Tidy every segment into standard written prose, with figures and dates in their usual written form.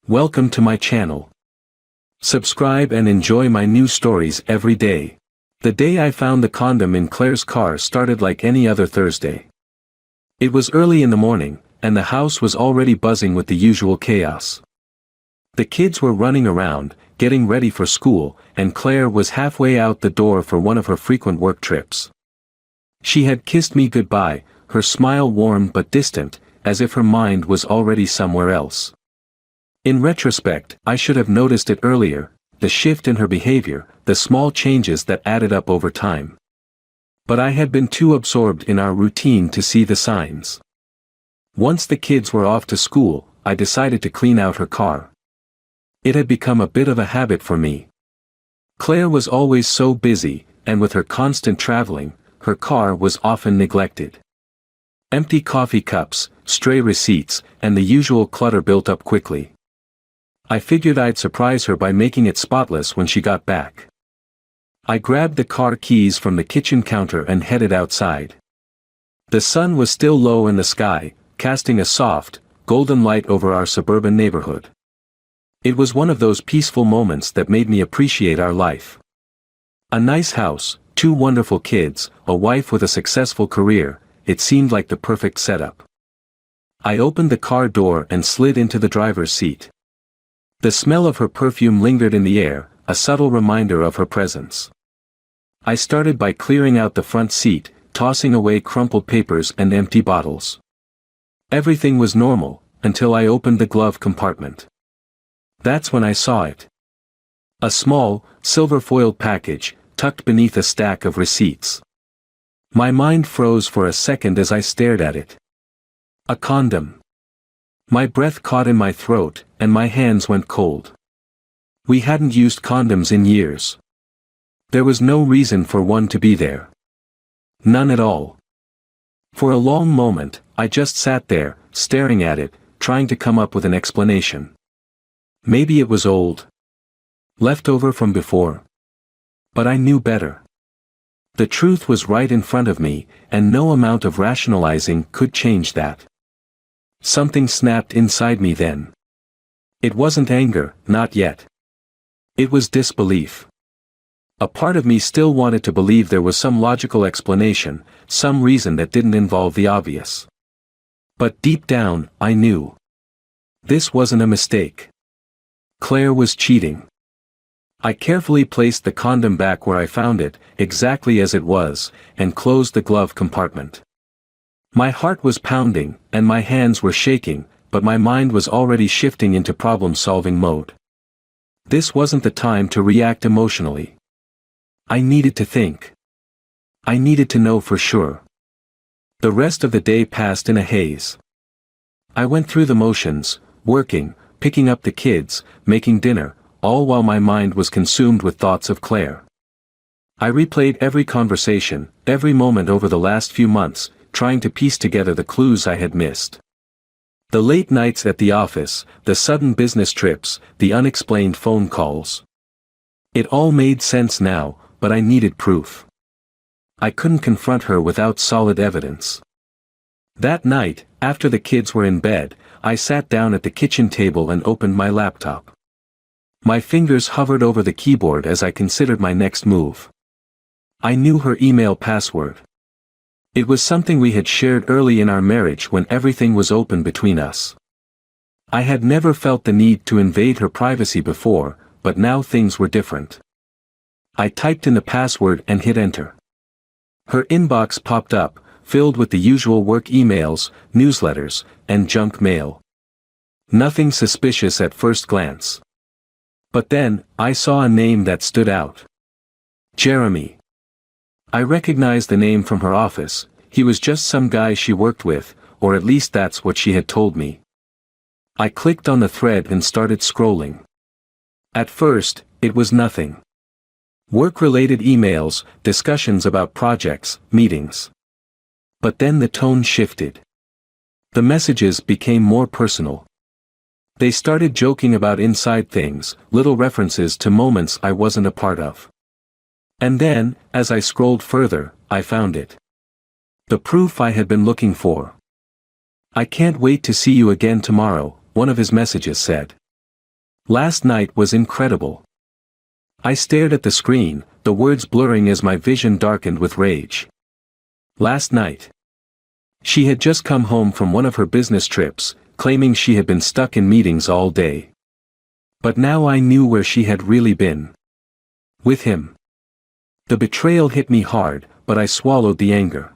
Welcome to my channel. Subscribe and enjoy my new stories every day. The day I found the condom in Claire's car started like any other Thursday. It was early in the morning, and the house was already buzzing with the usual chaos. The kids were running around, getting ready for school, and Claire was halfway out the door for one of her frequent work trips. She had kissed me goodbye, her smile warm but distant, as if her mind was already somewhere else. In retrospect, I should have noticed it earlier, the shift in her behavior, the small changes that added up over time. But I had been too absorbed in our routine to see the signs. Once the kids were off to school, I decided to clean out her car. It had become a bit of a habit for me. Claire was always so busy, and with her constant traveling, her car was often neglected. Empty coffee cups, stray receipts, and the usual clutter built up quickly. I figured I'd surprise her by making it spotless when she got back. I grabbed the car keys from the kitchen counter and headed outside. The sun was still low in the sky, casting a soft, golden light over our suburban neighborhood. It was one of those peaceful moments that made me appreciate our life. A nice house, two wonderful kids, a wife with a successful career, it seemed like the perfect setup. I opened the car door and slid into the driver's seat. The smell of her perfume lingered in the air, a subtle reminder of her presence. I started by clearing out the front seat, tossing away crumpled papers and empty bottles. Everything was normal, until I opened the glove compartment. That's when I saw it. A small, silver-foiled package, tucked beneath a stack of receipts. My mind froze for a second as I stared at it. A condom. My breath caught in my throat, and my hands went cold. We hadn't used condoms in years. There was no reason for one to be there. None at all. For a long moment, I just sat there, staring at it, trying to come up with an explanation. Maybe it was old. Leftover from before. But I knew better. The truth was right in front of me, and no amount of rationalizing could change that. Something snapped inside me then. It wasn't anger, not yet. It was disbelief. A part of me still wanted to believe there was some logical explanation, some reason that didn't involve the obvious. But deep down, I knew. This wasn't a mistake. Claire was cheating. I carefully placed the condom back where I found it, exactly as it was, and closed the glove compartment. My heart was pounding, and my hands were shaking, but my mind was already shifting into problem-solving mode. This wasn't the time to react emotionally. I needed to think. I needed to know for sure. The rest of the day passed in a haze. I went through the motions, working, picking up the kids, making dinner, all while my mind was consumed with thoughts of Claire. I replayed every conversation, every moment over the last few months, trying to piece together the clues I had missed. The late nights at the office, the sudden business trips, the unexplained phone calls. It all made sense now, but I needed proof. I couldn't confront her without solid evidence. That night, after the kids were in bed, I sat down at the kitchen table and opened my laptop. My fingers hovered over the keyboard as I considered my next move. I knew her email password. It was something we had shared early in our marriage when everything was open between us. I had never felt the need to invade her privacy before, but now things were different. I typed in the password and hit enter. Her inbox popped up, filled with the usual work emails, newsletters, and junk mail. Nothing suspicious at first glance. But then, I saw a name that stood out. Jeremy. I recognized the name from her office. He was just some guy she worked with, or at least that's what she had told me. I clicked on the thread and started scrolling. At first, it was nothing. Work-related emails, discussions about projects, meetings. But then the tone shifted. The messages became more personal. They started joking about inside things, little references to moments I wasn't a part of. And then, as I scrolled further, I found it. The proof I had been looking for. "I can't wait to see you again tomorrow," one of his messages said. Last night was incredible. I stared at the screen, the words blurring as my vision darkened with rage. Last night. She had just come home from one of her business trips, claiming she had been stuck in meetings all day. But now I knew where she had really been. With him. The betrayal hit me hard, but I swallowed the anger.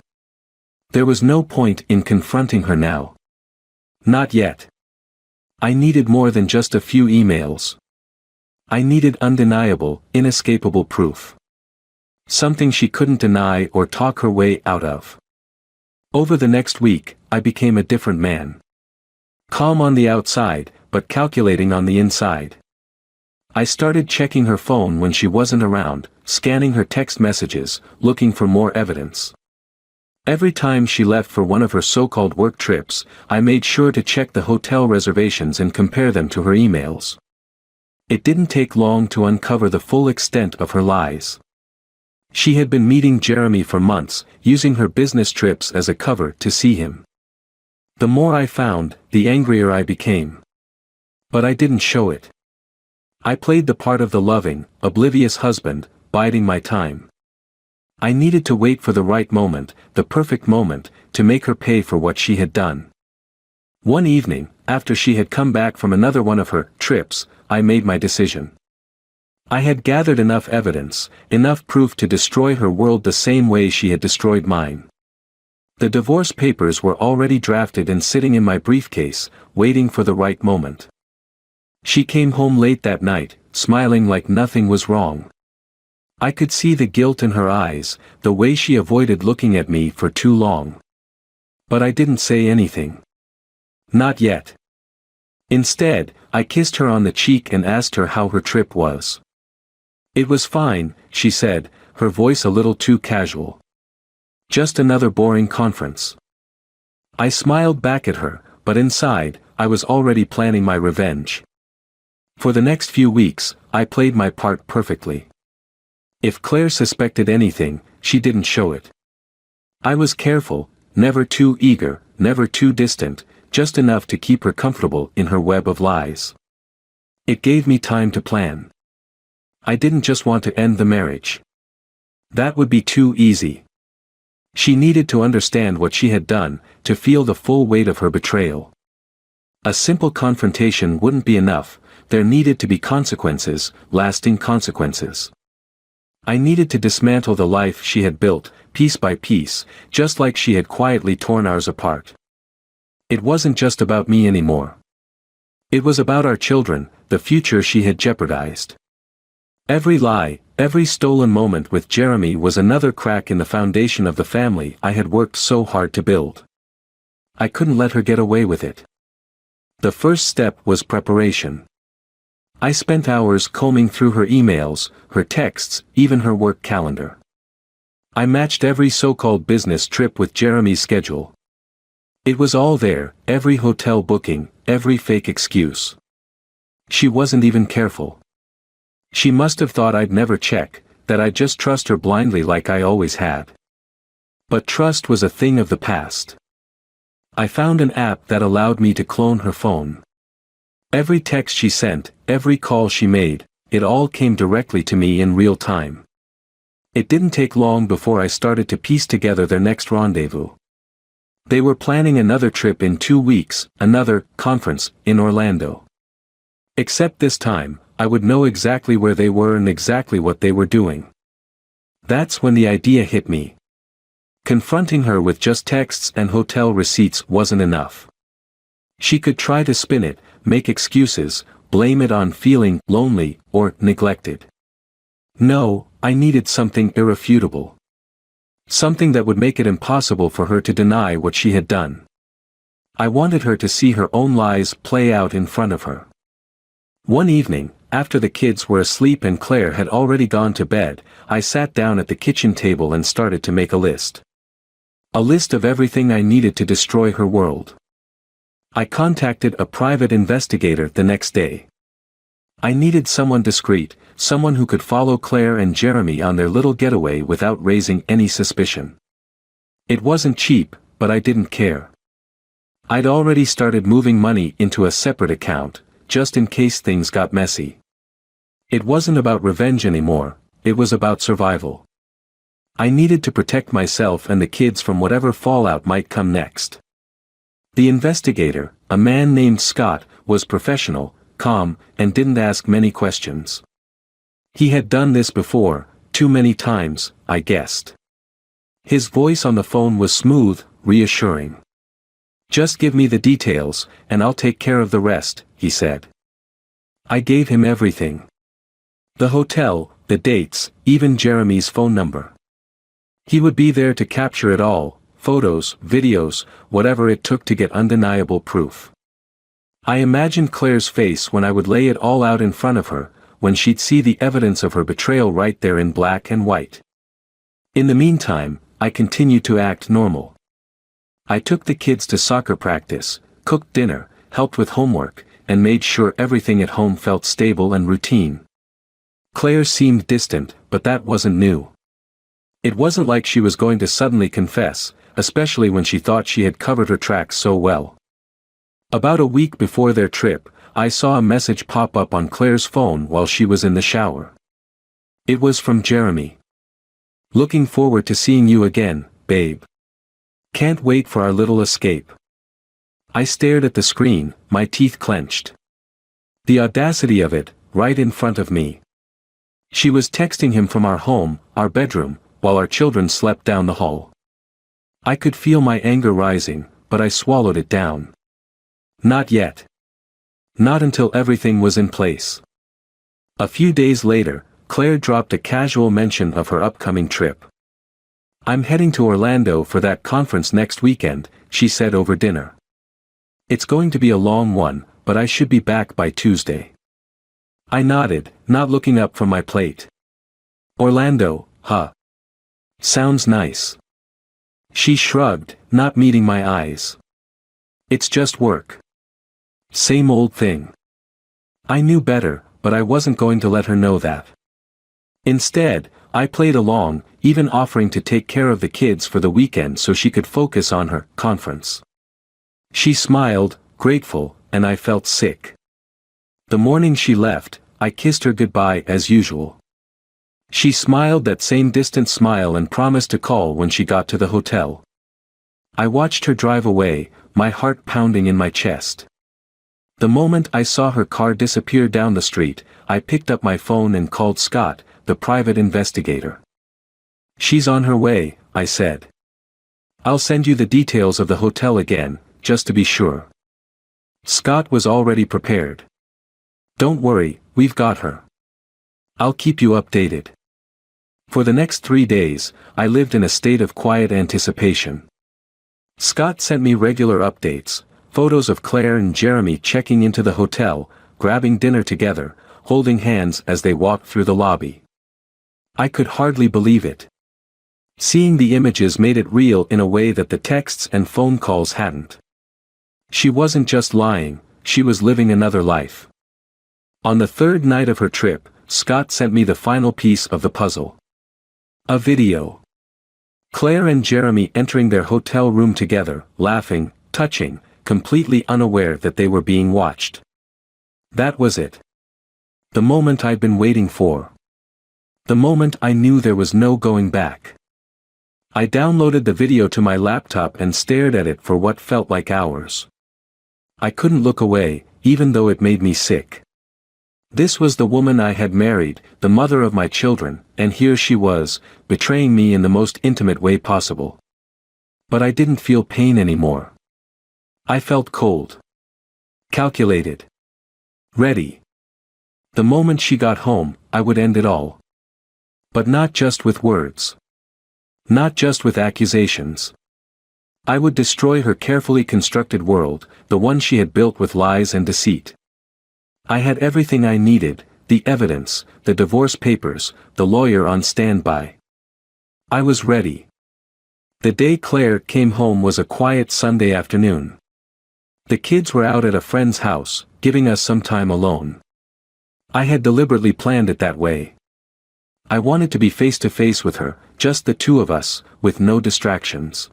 There was no point in confronting her now. Not yet. I needed more than just a few emails. I needed undeniable, inescapable proof. Something she couldn't deny or talk her way out of. Over the next week, I became a different man. Calm on the outside, but calculating on the inside. I started checking her phone when she wasn't around, scanning her text messages, looking for more evidence. Every time she left for one of her so-called work trips, I made sure to check the hotel reservations and compare them to her emails. It didn't take long to uncover the full extent of her lies. She had been meeting Jeremy for months, using her business trips as a cover to see him. The more I found, the angrier I became. But I didn't show it. I played the part of the loving, oblivious husband, biding my time. I needed to wait for the right moment, the perfect moment, to make her pay for what she had done. One evening, after she had come back from another one of her trips, I made my decision. I had gathered enough evidence, enough proof to destroy her world the same way she had destroyed mine. The divorce papers were already drafted and sitting in my briefcase, waiting for the right moment. She came home late that night, smiling like nothing was wrong. I could see the guilt in her eyes, the way she avoided looking at me for too long. But I didn't say anything. Not yet. Instead, I kissed her on the cheek and asked her how her trip was. It was fine, she said, her voice a little too casual. Just another boring conference. I smiled back at her, but inside, I was already planning my revenge. For the next few weeks, I played my part perfectly. If Claire suspected anything, she didn't show it. I was careful, never too eager, never too distant, just enough to keep her comfortable in her web of lies. It gave me time to plan. I didn't just want to end the marriage. That would be too easy. She needed to understand what she had done, to feel the full weight of her betrayal. A simple confrontation wouldn't be enough, there needed to be consequences, lasting consequences. I needed to dismantle the life she had built, piece by piece, just like she had quietly torn ours apart. It wasn't just about me anymore. It was about our children, the future she had jeopardized. Every lie, every stolen moment with Jeremy was another crack in the foundation of the family I had worked so hard to build. I couldn't let her get away with it. The first step was preparation. I spent hours combing through her emails, her texts, even her work calendar. I matched every so-called business trip with Jeremy's schedule. It was all there, every hotel booking, every fake excuse. She wasn't even careful. She must have thought I'd never check, that I'd just trust her blindly like I always had. But trust was a thing of the past. I found an app that allowed me to clone her phone. Every text she sent, every call she made, it all came directly to me in real time. It didn't take long before I started to piece together their next rendezvous. They were planning another trip in 2 weeks, another conference in Orlando. Except this time, I would know exactly where they were and exactly what they were doing. That's when the idea hit me. Confronting her with just texts and hotel receipts wasn't enough. She could try to spin it, make excuses, blame it on feeling lonely or neglected. No, I needed something irrefutable. Something that would make it impossible for her to deny what she had done. I wanted her to see her own lies play out in front of her. One evening, after the kids were asleep and Claire had already gone to bed, I sat down at the kitchen table and started to make a list. A list of everything I needed to destroy her world. I contacted a private investigator the next day. I needed someone discreet, someone who could follow Claire and Jeremy on their little getaway without raising any suspicion. It wasn't cheap, but I didn't care. I'd already started moving money into a separate account, just in case things got messy. It wasn't about revenge anymore, it was about survival. I needed to protect myself and the kids from whatever fallout might come next. The investigator, a man named Scott, was professional, calm, and didn't ask many questions. He had done this before, too many times, I guessed. His voice on the phone was smooth, reassuring. "Just give me the details, and I'll take care of the rest," he said. I gave him everything. The hotel, the dates, even Jeremy's phone number. He would be there to capture it all, photos, videos, whatever it took to get undeniable proof. I imagined Claire's face when I would lay it all out in front of her, when she'd see the evidence of her betrayal right there in black and white. In the meantime, I continued to act normal. I took the kids to soccer practice, cooked dinner, helped with homework, and made sure everything at home felt stable and routine. Claire seemed distant, but that wasn't new. It wasn't like she was going to suddenly confess, especially when she thought she had covered her tracks so well. About a week before their trip, I saw a message pop up on Claire's phone while she was in the shower. It was from Jeremy. "Looking forward to seeing you again, babe. Can't wait for our little escape." I stared at the screen, my teeth clenched. The audacity of it, right in front of me. She was texting him from our home, our bedroom, while our children slept down the hall. I could feel my anger rising, but I swallowed it down. Not yet. Not until everything was in place. A few days later, Claire dropped a casual mention of her upcoming trip. "I'm heading to Orlando for that conference next weekend," she said over dinner. "It's going to be a long one, but I should be back by Tuesday." I nodded, not looking up from my plate. "Orlando, huh? Sounds nice." She shrugged, not meeting my eyes. "It's just work. Same old thing." I knew better, but I wasn't going to let her know that. Instead, I played along, even offering to take care of the kids for the weekend so she could focus on her conference. She smiled, grateful, and I felt sick. The morning she left, I kissed her goodbye as usual. She smiled that same distant smile and promised to call when she got to the hotel. I watched her drive away, my heart pounding in my chest. The moment I saw her car disappear down the street, I picked up my phone and called Scott, the private investigator. "She's on her way," I said. "I'll send you the details of the hotel again, just to be sure." Scott was already prepared. "Don't worry, we've got her. I'll keep you updated." For the next 3 days, I lived in a state of quiet anticipation. Scott sent me regular updates, photos of Claire and Jeremy checking into the hotel, grabbing dinner together, holding hands as they walked through the lobby. I could hardly believe it. Seeing the images made it real in a way that the texts and phone calls hadn't. She wasn't just lying, she was living another life. On the third night of her trip, Scott sent me the final piece of the puzzle. A video. Claire and Jeremy entering their hotel room together, laughing, touching, completely unaware that they were being watched. That was it. The moment I'd been waiting for. The moment I knew there was no going back. I downloaded the video to my laptop and stared at it for what felt like hours. I couldn't look away, even though it made me sick. This was the woman I had married, the mother of my children, and here she was, betraying me in the most intimate way possible. But I didn't feel pain anymore. I felt cold. Calculated. Ready. The moment she got home, I would end it all. But not just with words. Not just with accusations. I would destroy her carefully constructed world, the one she had built with lies and deceit. I had everything I needed, the evidence, the divorce papers, the lawyer on standby. I was ready. The day Claire came home was a quiet Sunday afternoon. The kids were out at a friend's house, giving us some time alone. I had deliberately planned it that way. I wanted to be face to face with her, just the two of us, with no distractions.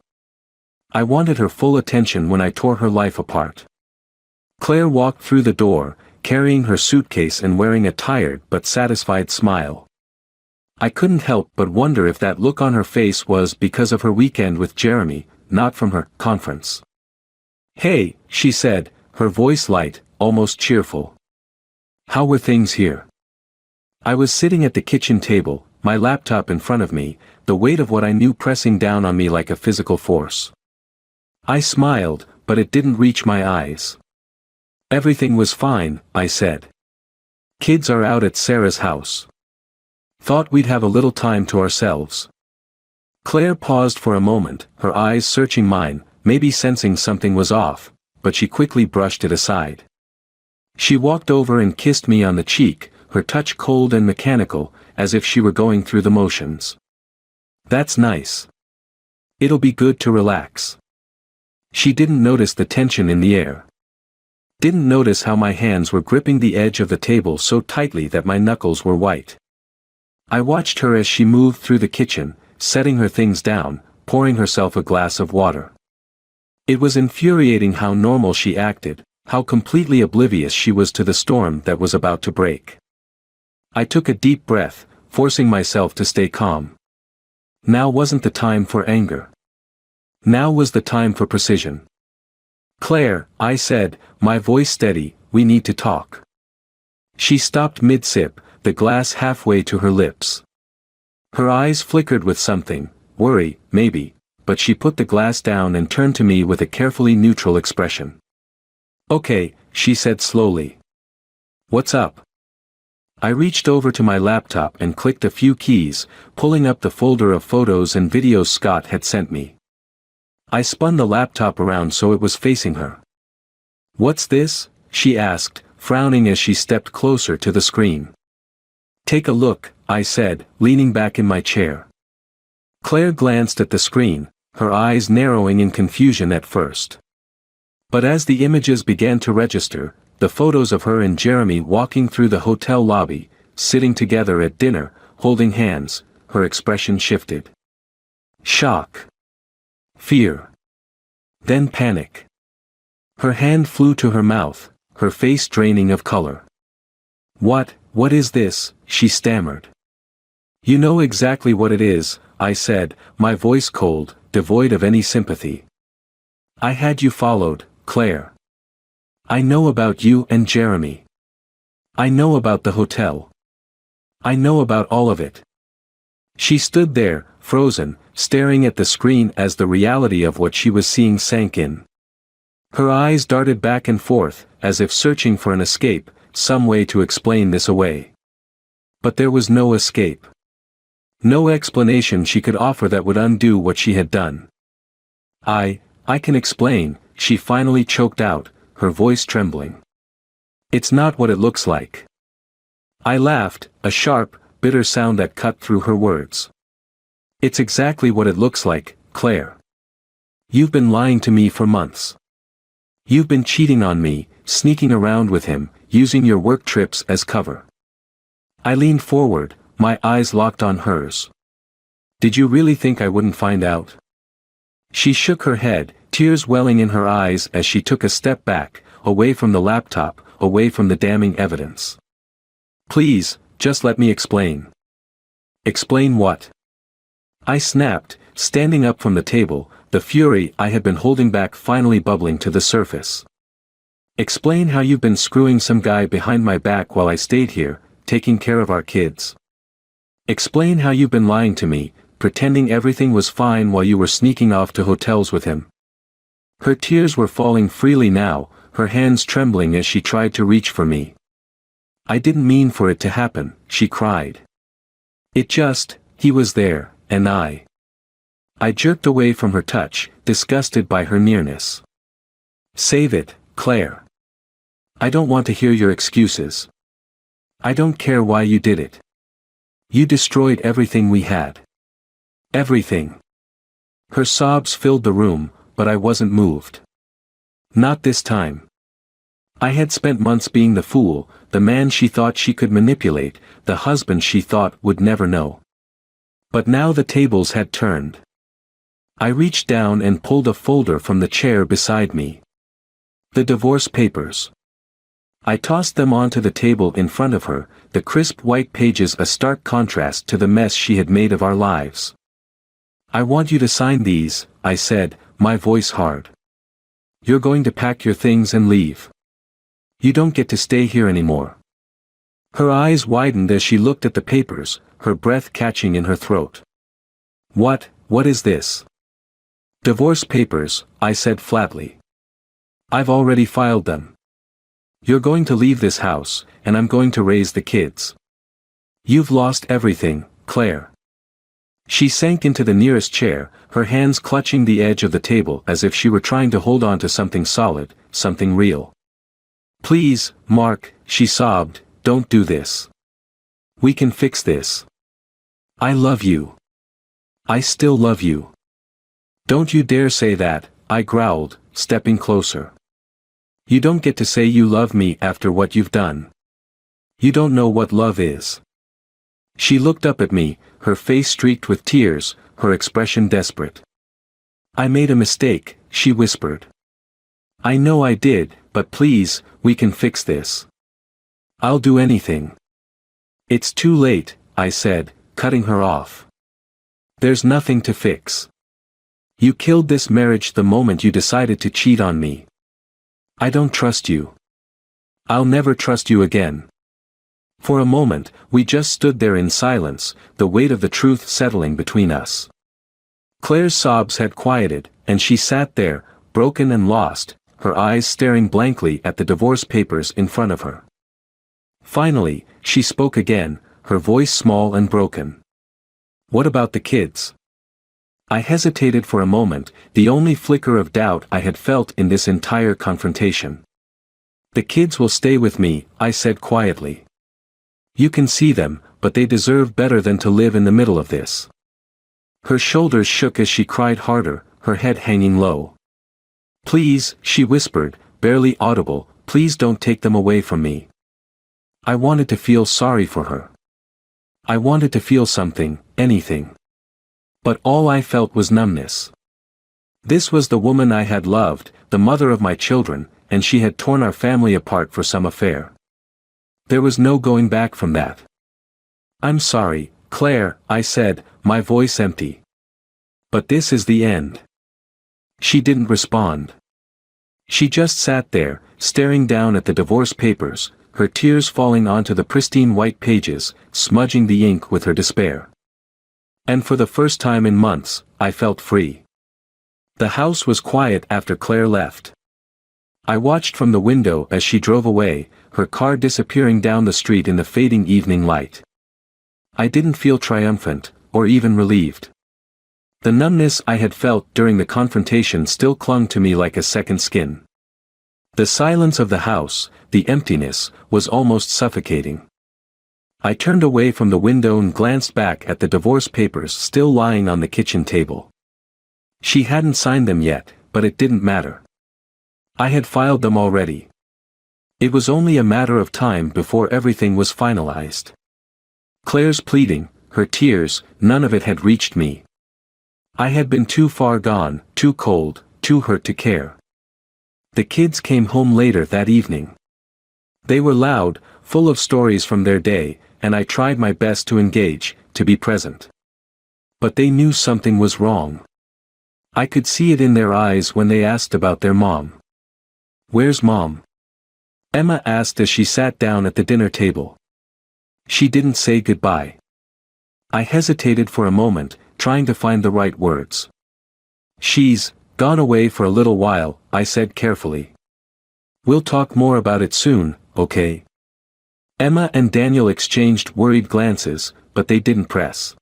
I wanted her full attention when I tore her life apart. Claire walked through the door, carrying her suitcase and wearing a tired but satisfied smile. I couldn't help but wonder if that look on her face was because of her weekend with Jeremy, not from her conference. "Hey," she said, her voice light, almost cheerful. "How were things here?" I was sitting at the kitchen table, my laptop in front of me, the weight of what I knew pressing down on me like a physical force. I smiled, but it didn't reach my eyes. "Everything was fine," I said. "Kids are out at Sarah's house. Thought we'd have a little time to ourselves." Claire paused for a moment, her eyes searching mine, maybe sensing something was off, but she quickly brushed it aside. She walked over and kissed me on the cheek, her touch cold and mechanical, as if she were going through the motions. "That's nice. It'll be good to relax." She didn't notice the tension in the air. Didn't notice how my hands were gripping the edge of the table so tightly that my knuckles were white. I watched her as she moved through the kitchen, setting her things down, pouring herself a glass of water. It was infuriating how normal she acted, how completely oblivious she was to the storm that was about to break. I took a deep breath, forcing myself to stay calm. Now wasn't the time for anger. Now was the time for precision. "Claire," I said, my voice steady, "we need to talk." She stopped mid-sip, the glass halfway to her lips. Her eyes flickered with something, worry, maybe, but she put the glass down and turned to me with a carefully neutral expression. "Okay," she said slowly. "What's up?" I reached over to my laptop and clicked a few keys, pulling up the folder of photos and videos Scott had sent me. I spun the laptop around so it was facing her. "What's this?" she asked, frowning as she stepped closer to the screen. "Take a look," I said, leaning back in my chair. Claire glanced at the screen, her eyes narrowing in confusion at first. But as the images began to register, the photos of her and Jeremy walking through the hotel lobby, sitting together at dinner, holding hands, her expression shifted. Shock. Fear. Then panic. Her hand flew to her mouth, her face draining of color. What is this?" she stammered. "You know exactly what it is," I said, my voice cold, devoid of any sympathy. "I had you followed, Claire. I know about you and Jeremy. I know about the hotel. I know about all of it." She stood there, frozen, staring at the screen as the reality of what she was seeing sank in. Her eyes darted back and forth, as if searching for an escape, some way to explain this away. But there was no escape. No explanation she could offer that would undo what she had done. I can explain," she finally choked out, her voice trembling. "It's not what it looks like." I laughed, a sharp, bitter sound that cut through her words. "It's exactly what it looks like, Claire. You've been lying to me for months. You've been cheating on me, sneaking around with him, using your work trips as cover." I leaned forward, my eyes locked on hers. "Did you really think I wouldn't find out?" She shook her head, tears welling in her eyes as she took a step back, away from the laptop, away from the damning evidence. "Please, just let me explain." "Explain what?" I snapped, standing up from the table, the fury I had been holding back finally bubbling to the surface. "Explain how you've been screwing some guy behind my back while I stayed here, taking care of our kids. Explain how you've been lying to me, pretending everything was fine while you were sneaking off to hotels with him." Her tears were falling freely now, her hands trembling as she tried to reach for me. "I didn't mean for it to happen," she cried. He was there, and I jerked away from her touch, disgusted by her nearness. "Save it, Claire. I don't want to hear your excuses. I don't care why you did it. You destroyed everything we had. Everything." Her sobs filled the room, but I wasn't moved. Not this time. I had spent months being the fool, the man she thought she could manipulate, the husband she thought would never know. But now the tables had turned. I reached down and pulled a folder from the chair beside me. The divorce papers. I tossed them onto the table in front of her, the crisp white pages a stark contrast to the mess she had made of our lives. "I want you to sign these," I said, my voice hard. "You're going to pack your things and leave. You don't get to stay here anymore." Her eyes widened as she looked at the papers, her breath catching in her throat. What is this?" "Divorce papers," I said flatly. "I've already filed them. You're going to leave this house, and I'm going to raise the kids. You've lost everything, Claire." She sank into the nearest chair, her hands clutching the edge of the table as if she were trying to hold on to something solid, something real. "Please, Mark," she sobbed, "don't do this. We can fix this. I love you. I still love you." "Don't you dare say that," I growled, stepping closer. "You don't get to say you love me after what you've done. You don't know what love is." She looked up at me, her face streaked with tears, her expression desperate. "I made a mistake," she whispered. "I know I did, but please, we can fix this. I'll do anything." "It's too late," I said, cutting her off. "There's nothing to fix. You killed this marriage the moment you decided to cheat on me. I don't trust you. I'll never trust you again." For a moment, we just stood there in silence, the weight of the truth settling between us. Claire's sobs had quieted, and she sat there, broken and lost, her eyes staring blankly at the divorce papers in front of her. Finally, she spoke again, her voice small and broken. "What about the kids?" I hesitated for a moment, the only flicker of doubt I had felt in this entire confrontation. "The kids will stay with me," I said quietly. "You can see them, but they deserve better than to live in the middle of this." Her shoulders shook as she cried harder, her head hanging low. "Please," she whispered, barely audible, "please don't take them away from me." I wanted to feel sorry for her. I wanted to feel something, anything. But all I felt was numbness. This was the woman I had loved, the mother of my children, and she had torn our family apart for some affair. There was no going back from that. "I'm sorry, Claire," I said, my voice empty. "But this is the end." She didn't respond. She just sat there, staring down at the divorce papers, her tears falling onto the pristine white pages, smudging the ink with her despair. And for the first time in months, I felt free. The house was quiet after Claire left. I watched from the window as she drove away, her car disappearing down the street in the fading evening light. I didn't feel triumphant, or even relieved. The numbness I had felt during the confrontation still clung to me like a second skin. The silence of the house, the emptiness, was almost suffocating. I turned away from the window and glanced back at the divorce papers still lying on the kitchen table. She hadn't signed them yet, but it didn't matter. I had filed them already. It was only a matter of time before everything was finalized. Claire's pleading, her tears, none of it had reached me. I had been too far gone, too cold, too hurt to care. The kids came home later that evening. They were loud, full of stories from their day, and I tried my best to engage, to be present. But they knew something was wrong. I could see it in their eyes when they asked about their mom. "Where's Mom?" Emma asked as she sat down at the dinner table. She didn't say goodbye. I hesitated for a moment, trying to find the right words. "She's gone away for a little while," I said carefully. "We'll talk more about it soon, okay?" Emma and Daniel exchanged worried glances, but they didn't press.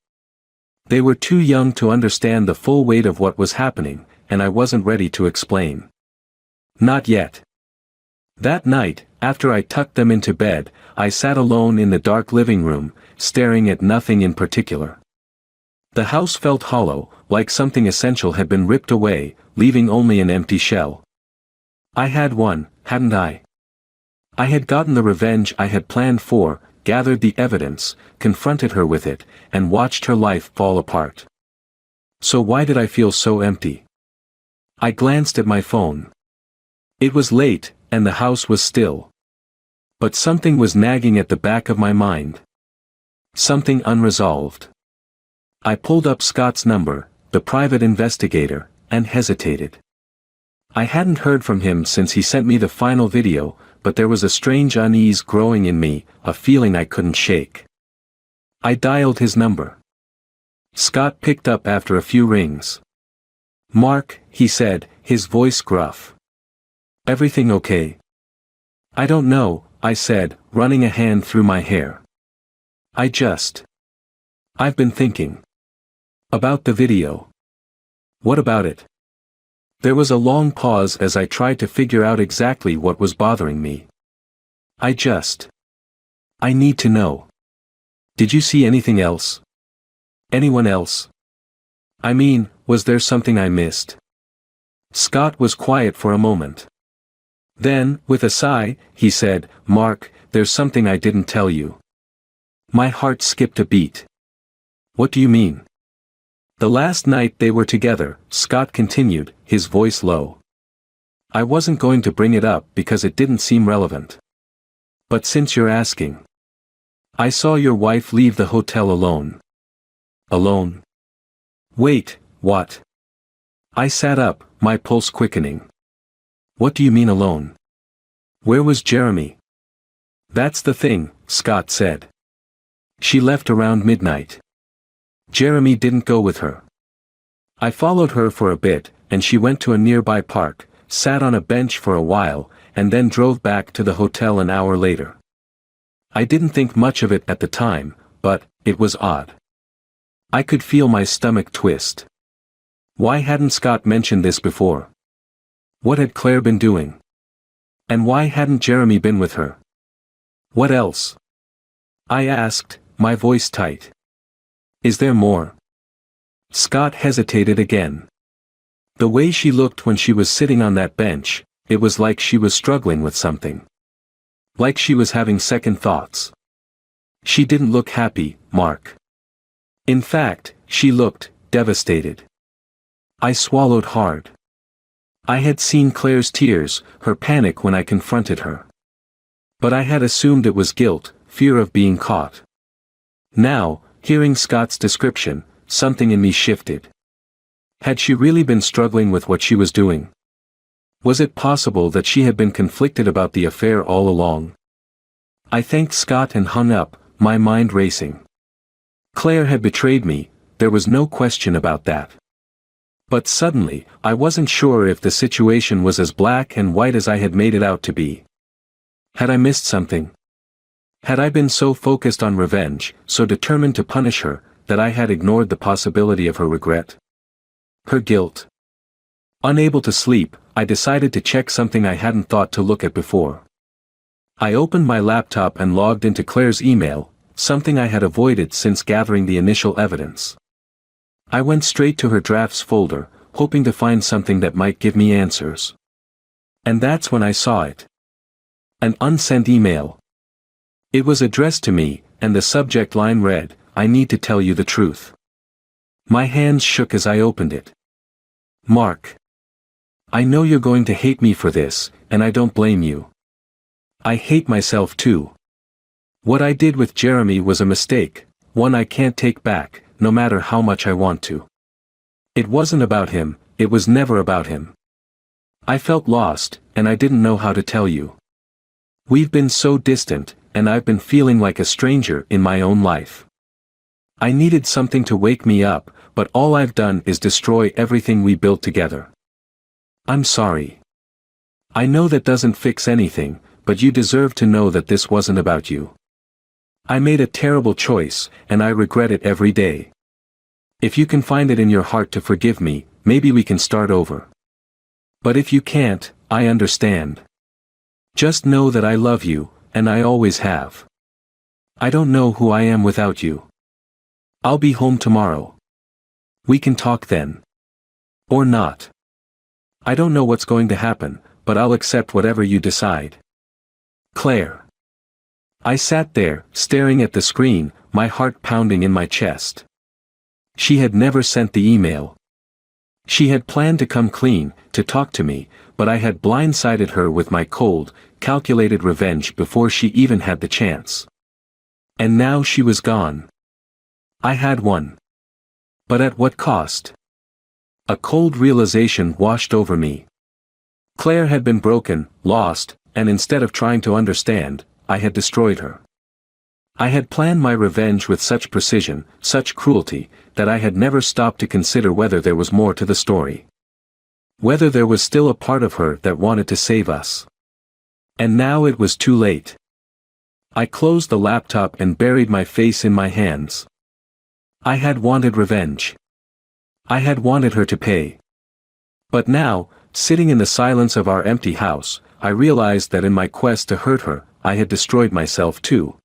They were too young to understand the full weight of what was happening, and I wasn't ready to explain. Not yet. That night, after I tucked them into bed, I sat alone in the dark living room, staring at nothing in particular. The house felt hollow, like something essential had been ripped away, leaving only an empty shell. I had won, hadn't I? I had gotten the revenge I had planned for, gathered the evidence, confronted her with it, and watched her life fall apart. So why did I feel so empty? I glanced at my phone. It was late, and the house was still. But something was nagging at the back of my mind. Something unresolved. I pulled up Scott's number, the private investigator, and hesitated. I hadn't heard from him since he sent me the final video, but there was a strange unease growing in me, a feeling I couldn't shake. I dialed his number. Scott picked up after a few rings. "Mark," he said, his voice gruff. "Everything okay?" "I don't know," I said, running a hand through my hair. I've been thinking. About the video." "What about it?" There was a long pause as I tried to figure out exactly what was bothering me. I need to know. Did you see anything else? Anyone else? I mean, was there something I missed?" Scott was quiet for a moment. Then, with a sigh, he said, "Mark, there's something I didn't tell you." My heart skipped a beat. "What do you mean?" "The last night they were together," Scott continued, his voice low. "I wasn't going to bring it up because it didn't seem relevant. But since you're asking. I saw your wife leave the hotel alone." "Alone?" "Wait, what?" I sat up, my pulse quickening. "What do you mean alone? Where was Jeremy?" "That's the thing," Scott said. "She left around midnight. Jeremy didn't go with her. I followed her for a bit, and she went to a nearby park, sat on a bench for a while, and then drove back to the hotel an hour later. I didn't think much of it at the time, but it was odd. I could feel my stomach twist. Why hadn't Scott mentioned this before? What had Claire been doing? And why hadn't Jeremy been with her? What else?" I asked, my voice tight. "Is there more?" Scott hesitated again. The way she looked when she was sitting on that bench, it was like she was struggling with something. Like she was having second thoughts. She didn't look happy, Mark. In fact, she looked devastated. I swallowed hard. I had seen Claire's tears, her panic when I confronted her. But I had assumed it was guilt, fear of being caught. Now, hearing Scott's description, something in me shifted. Had she really been struggling with what she was doing? Was it possible that she had been conflicted about the affair all along? I thanked Scott and hung up, my mind racing. Claire had betrayed me, there was no question about that. But suddenly, I wasn't sure if the situation was as black and white as I had made it out to be. Had I missed something? Had I been so focused on revenge, so determined to punish her, that I had ignored the possibility of her regret? Her guilt? Unable to sleep, I decided to check something I hadn't thought to look at before. I opened my laptop and logged into Claire's email, something I had avoided since gathering the initial evidence. I went straight to her drafts folder, hoping to find something that might give me answers. And that's when I saw it. An unsent email. It was addressed to me, and the subject line read, "I need to tell you the truth." My hands shook as I opened it. Mark. I know you're going to hate me for this, and I don't blame you. I hate myself too. What I did with Jeremy was a mistake, one I can't take back, no matter how much I want to. It wasn't about him, it was never about him. I felt lost, and I didn't know how to tell you. We've been so distant, and I've been feeling like a stranger in my own life. I needed something to wake me up, but all I've done is destroy everything we built together. I'm sorry. I know that doesn't fix anything, but you deserve to know that this wasn't about you. I made a terrible choice, and I regret it every day. If you can find it in your heart to forgive me, maybe we can start over. But if you can't, I understand. Just know that I love you, and I always have. I don't know who I am without you. I'll be home tomorrow. We can talk then. Or not. I don't know what's going to happen, but I'll accept whatever you decide. Claire. I sat there, staring at the screen, my heart pounding in my chest. She had never sent the email. She had planned to come clean, to talk to me, but I had blindsided her with my cold, calculated revenge before she even had the chance. And now she was gone. I had won. But at what cost? A cold realization washed over me. Claire had been broken, lost, and instead of trying to understand, I had destroyed her. I had planned my revenge with such precision, such cruelty, that I had never stopped to consider whether there was more to the story. Whether there was still a part of her that wanted to save us. And now it was too late. I closed the laptop and buried my face in my hands. I had wanted revenge. I had wanted her to pay. But now, sitting in the silence of our empty house, I realized that in my quest to hurt her, I had destroyed myself too.